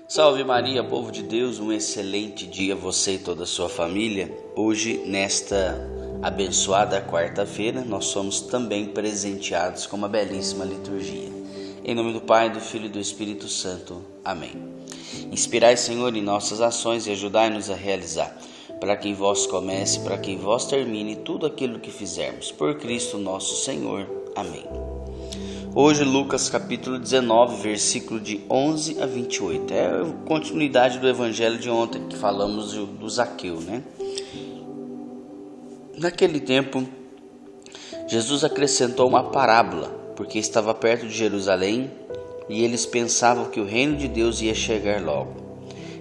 Salve Maria, povo de Deus, um excelente dia a você e toda a sua família. Hoje, nesta abençoada quarta-feira, nós somos também presenteados com uma belíssima liturgia. Em nome do Pai, do Filho e do Espírito Santo. Amém. Inspirai, Senhor, em nossas ações e ajudai-nos a realizar, para que em vós comece, para que em vós termine tudo aquilo que fizermos. Por Cristo nosso Senhor. Amém. Hoje, Lucas capítulo 19, versículo de 11 a 28. É a continuidade do evangelho de ontem, que falamos do Zaqueu, né? Naquele tempo, Jesus acrescentou uma parábola, porque estava perto de Jerusalém e eles pensavam que o reino de Deus ia chegar logo.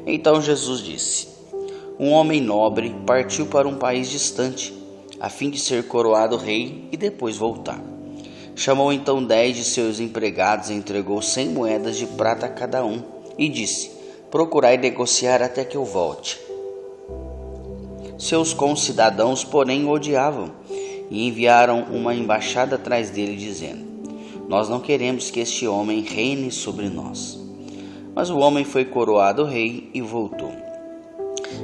Então Jesus disse: um homem nobre partiu para um país distante, a fim de ser coroado rei e depois voltar. Chamou então 10 de seus empregados e entregou 100 moedas de prata a cada um e disse: procurai negociar até que eu volte. Seus concidadãos, porém, o odiavam e enviaram uma embaixada atrás dele, dizendo: nós não queremos que este homem reine sobre nós. Mas o homem foi coroado rei e voltou.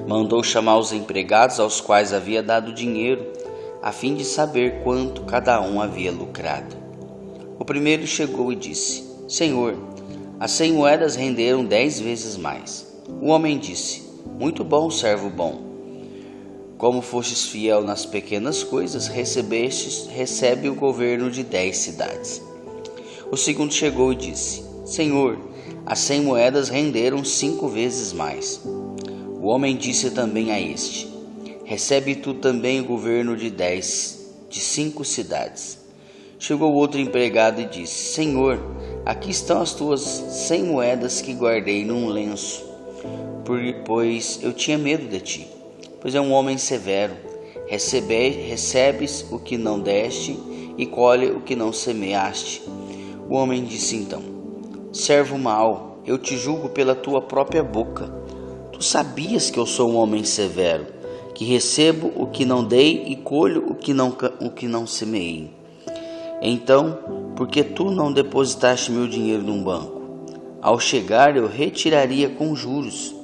Mandou chamar os empregados aos quais havia dado dinheiro, a fim de saber quanto cada um havia lucrado. O primeiro chegou e disse: Senhor, as 100 moedas renderam 10 vezes mais. O homem disse: muito bom, servo bom. Como fostes fiel nas pequenas coisas, recebe o governo de 10 cidades. O segundo chegou e disse: Senhor, as 100 moedas renderam 5 vezes mais. O homem disse também a este: recebe tu também o governo de 5 cidades. Chegou outro empregado e disse: Senhor, aqui estão as tuas 100 moedas que guardei num lenço, pois eu tinha medo de ti, pois é um homem severo. Recebes o que não deste e colhe o que não semeaste. O homem disse então: servo mau, eu te julgo pela tua própria boca. Tu sabias que eu sou um homem severo, que recebo o que não dei e colho o que não semeei. Então, por que tu não depositaste meu dinheiro num banco? Ao chegar, eu retiraria com juros.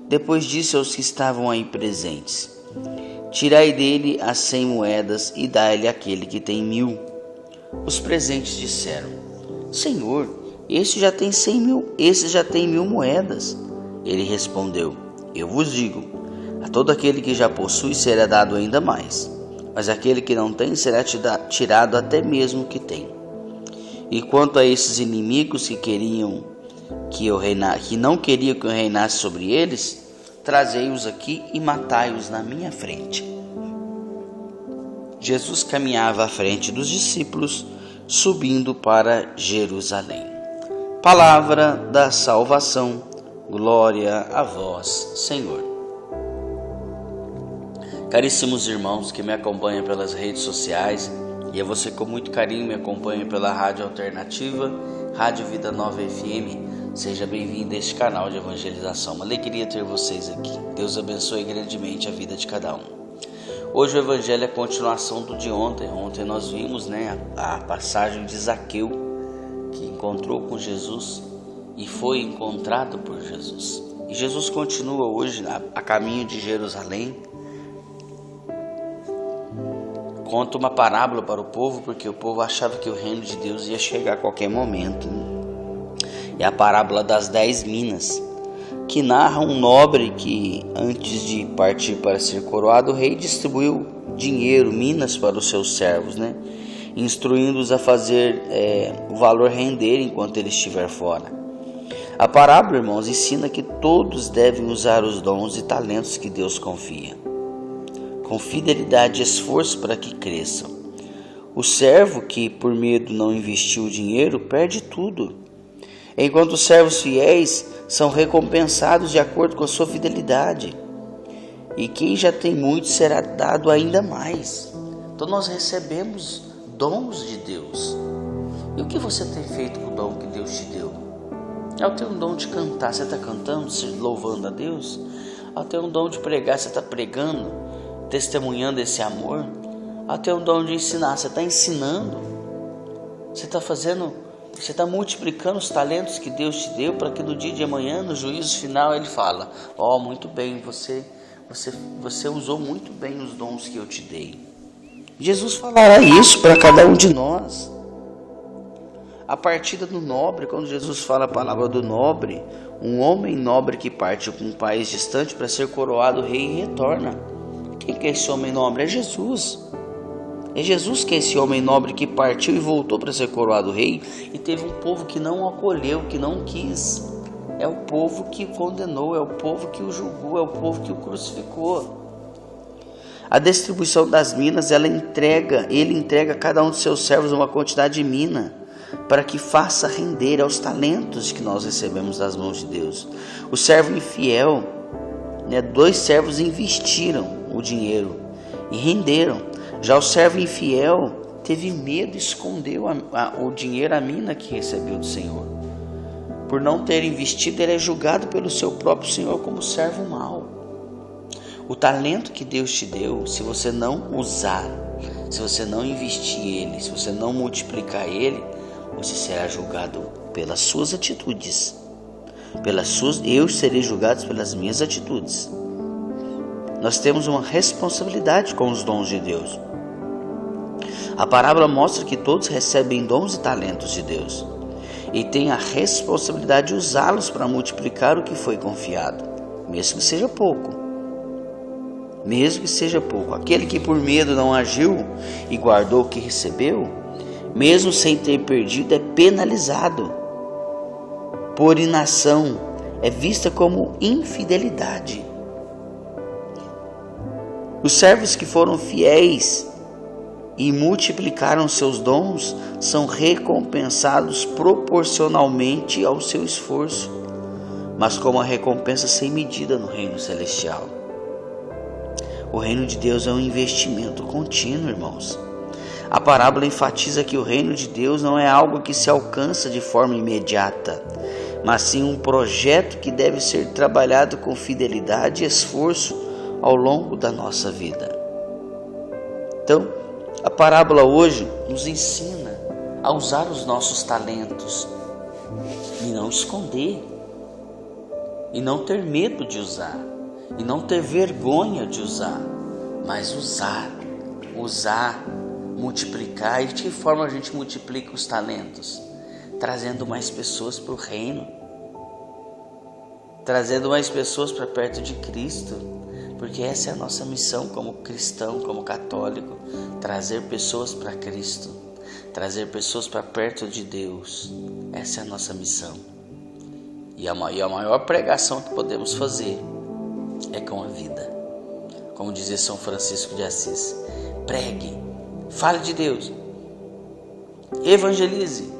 Depois disse aos que estavam aí presentes: tirai dele as 100 moedas e dai-lhe aquele que tem 1000. Os presentes disseram: Senhor, esse já tem 1000 moedas. Ele respondeu: eu vos digo, a todo aquele que já possui será dado ainda mais, mas aquele que não tem será tirado até mesmo o que tem. E quanto a esses inimigos que não queriam que eu reinasse sobre eles, trazei-os aqui e matai-os na minha frente. Jesus caminhava à frente dos discípulos, subindo para Jerusalém. Palavra da salvação. Glória a vós, Senhor. Caríssimos irmãos que me acompanham pelas redes sociais, e a você com muito carinho me acompanha pela Rádio Alternativa, Rádio Vida Nova FM, seja bem-vindo a este canal de evangelização. Uma alegria ter vocês aqui. Deus abençoe grandemente a vida de cada um. Hoje o evangelho é a continuação do de ontem. Ontem nós vimos a passagem de Zaqueu, que encontrou com Jesus e foi encontrado por Jesus. E Jesus continua hoje a caminho de Jerusalém. Conta uma parábola para o povo, porque o povo achava que o reino de Deus ia chegar a qualquer momento. É a parábola das 10 minas, que narra um nobre que, antes de partir para ser coroado rei, distribuiu dinheiro, minas para os seus servos, instruindo-os a fazer o valor render enquanto ele estiver fora. A parábola, irmãos, ensina que todos devem usar os dons e talentos que Deus confia, com fidelidade e esforço para que cresçam. O servo que por medo não investiu o dinheiro perde tudo, enquanto os servos fiéis são recompensados de acordo com a sua fidelidade. E quem já tem muito será dado ainda mais. Então nós recebemos dons de Deus. E o que você tem feito com o dom que Deus te deu? Eu tenho um dom de cantar, você está cantando, louvando a Deus? Eu tenho um dom de pregar, você está pregando, testemunhando esse amor? Eu tenho um dom de ensinar, você está ensinando? Você está fazendo Você está multiplicando os talentos que Deus te deu para que no dia de amanhã, no juízo final, Ele fala: ó, muito bem, você usou muito bem os dons que eu te dei. Jesus falará isso para cada um de nós. A partida do nobre, quando Jesus fala a palavra do nobre, um homem nobre que parte para um país distante para ser coroado rei e retorna. Quem que é esse homem nobre? É Jesus. É Jesus que é esse homem nobre que partiu e voltou para ser coroado rei, e teve um povo que não o acolheu, que não quis. É o povo que condenou, é o povo que o julgou, é o povo que o crucificou. A distribuição das minas, ele entrega a cada um de seus servos uma quantidade de mina, para que faça render aos talentos que nós recebemos das mãos de Deus. O servo infiel, 2 servos investiram o dinheiro e renderam. Já o servo infiel teve medo e escondeu o dinheiro, a mina que recebeu do Senhor. Por não ter investido, ele é julgado pelo seu próprio Senhor como servo mau. O talento que Deus te deu, se você não usar, se você não investir ele, se você não multiplicar ele, você será julgado pelas suas atitudes. Eu serei julgado pelas minhas atitudes. Nós temos uma responsabilidade com os dons de Deus. A parábola mostra que todos recebem dons e talentos de Deus e têm a responsabilidade de usá-los para multiplicar o que foi confiado, mesmo que seja pouco. Mesmo que seja pouco. Aquele que por medo não agiu e guardou o que recebeu, mesmo sem ter perdido, é penalizado. Por inação, é vista como infidelidade. Os servos que foram fiéis e multiplicaram seus dons são recompensados proporcionalmente ao seu esforço, mas com uma recompensa sem medida no reino celestial. O reino de Deus é um investimento contínuo, irmãos. A parábola enfatiza que o reino de Deus não é algo que se alcança de forma imediata, mas sim um projeto que deve ser trabalhado com fidelidade e esforço ao longo da nossa vida. Então, a parábola hoje nos ensina a usar os nossos talentos e não esconder, e não ter medo de usar, e não ter vergonha de usar, mas usar, multiplicar. E de que forma a gente multiplica os talentos? Trazendo mais pessoas para o reino, trazendo mais pessoas para perto de Cristo, porque essa é a nossa missão como cristão, como católico, trazer pessoas para Cristo, trazer pessoas para perto de Deus. Essa é a nossa missão. E a maior pregação que podemos fazer é com a vida. Como dizia São Francisco de Assis: pregue, fale de Deus, evangelize,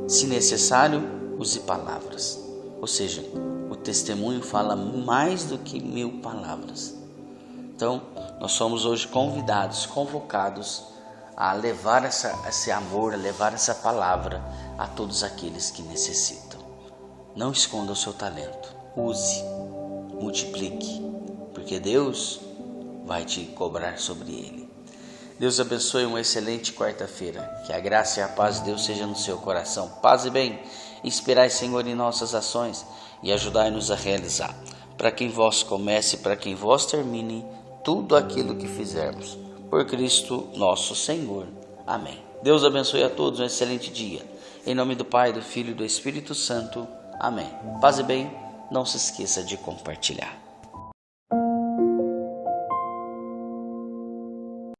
se necessário, use palavras. Ou seja, o testemunho fala mais do que 1000 palavras. Então, nós somos hoje convocados a levar esse amor, a levar essa palavra a todos aqueles que necessitam. Não esconda o seu talento, use, multiplique, porque Deus vai te cobrar sobre ele. Deus abençoe, uma excelente quarta-feira. Que a graça e a paz de Deus seja no seu coração. Paz e bem, inspirai, Senhor, em nossas ações e ajudai-nos a realizar, para que em vós comece e para que em vós termine tudo aquilo que fizermos. Por Cristo nosso Senhor. Amém. Deus abençoe a todos, um excelente dia. Em nome do Pai, do Filho e do Espírito Santo. Amém. Paz e bem, não se esqueça de compartilhar.